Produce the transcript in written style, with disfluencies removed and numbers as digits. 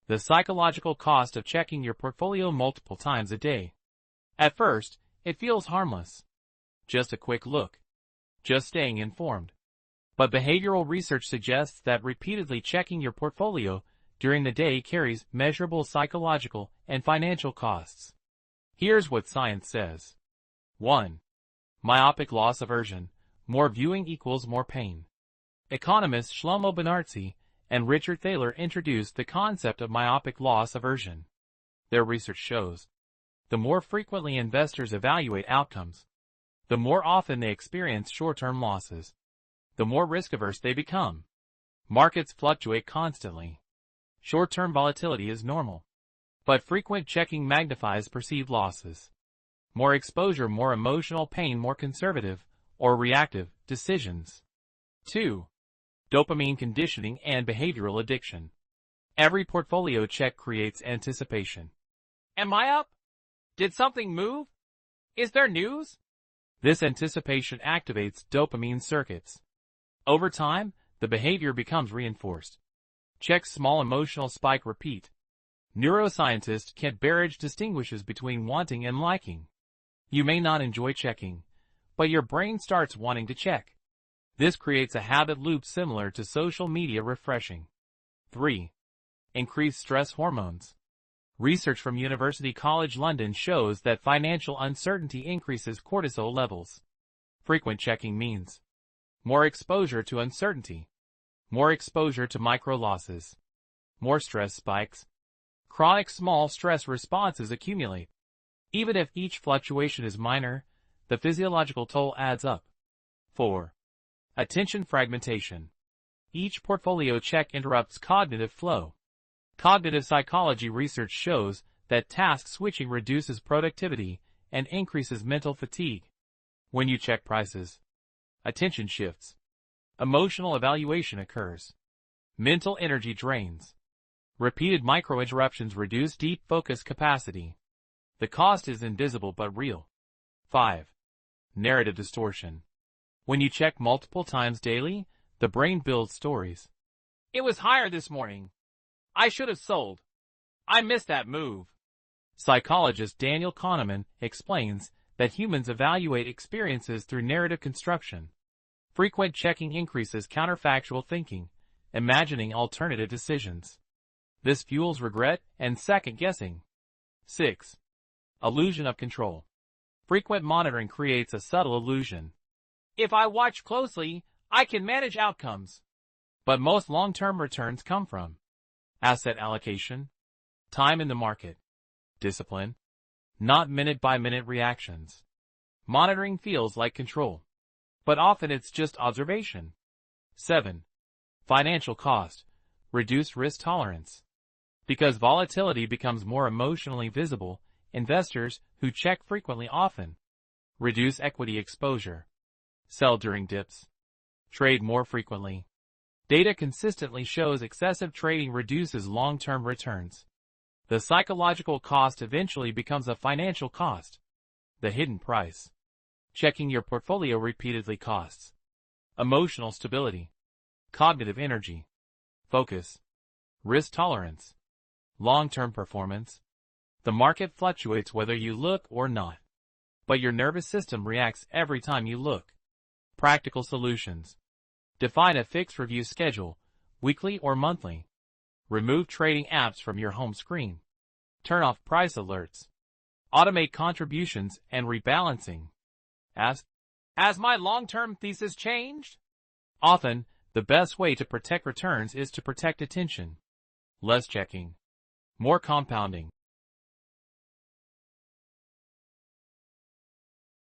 The psychological cost of checking your portfolio multiple times a day. At first, it feels harmless. Just a quick look. Just staying informed. But behavioral research suggests that repeatedly checking your portfolio during the day carries measurable psychological and financial costs. Here's what science says. 1. Myopic loss aversion. More viewing equals more pain. Economists Shlomo Benartzi and Richard Thaler introduced the concept of myopic loss aversion. Their research shows the more frequently investors evaluate outcomes, the more often they experience short-term losses, the more risk-averse they become. Markets fluctuate constantly. Short-term volatility is normal, but frequent checking magnifies perceived losses. More exposure, more emotional pain, more conservative or reactive decisions. 2. Dopamine conditioning and behavioral addiction. Every portfolio check creates anticipation. Am I up? Did something move? Is there news? This anticipation activates dopamine circuits. Over time, the behavior becomes reinforced. Check small emotional spike, repeat. Neuroscientist Kent Berridge distinguishes between wanting and liking. You may not enjoy checking, but your brain starts wanting to check. This creates a habit loop similar to social media refreshing. 3. Increased stress hormones. Research from University College London shows that financial uncertainty increases cortisol levels. Frequent checking means more exposure to uncertainty, more exposure to micro-losses, more stress spikes. Chronic small stress responses accumulate. Even if each fluctuation is minor, the physiological toll adds up. 4. Attention fragmentation. Each portfolio check interrupts cognitive flow. Cognitive psychology research shows that task switching reduces productivity and increases mental fatigue. When you check prices, attention shifts. Emotional evaluation occurs. Mental energy drains. Repeated micro-interruptions reduce deep focus capacity. The cost is invisible but real. 5. Narrative distortion. When you check multiple times daily, the brain builds stories. It was higher this morning. I should have sold. I missed that move. Psychologist Daniel Kahneman explains that humans evaluate experiences through narrative construction. Frequent checking increases counterfactual thinking, imagining alternative decisions. This fuels regret and second-guessing. 6. Illusion of control. Frequent monitoring creates a subtle illusion. If I watch closely, I can manage outcomes. But most long-term returns come from asset allocation, time in the market, discipline, not minute-by-minute reactions. Monitoring feels like control, but often it's just observation. 7. Financial cost. Reduced risk tolerance. Because volatility becomes more emotionally visible, investors who check frequently often reduce equity exposure, sell during dips, trade more frequently. Data consistently shows excessive trading reduces long-term returns. The psychological cost eventually becomes a financial cost. The hidden price. Checking your portfolio repeatedly costs emotional stability, cognitive energy, focus, risk tolerance, long-term performance. The market fluctuates whether you look or not, but your nervous system reacts every time you look. Practical solutions. Define a fixed review schedule, weekly or monthly. Remove trading apps from your home screen. Turn off price alerts. Automate contributions and rebalancing. Ask, has my long-term thesis changed? Often, the best way to protect returns is to protect attention. Less checking, more compounding.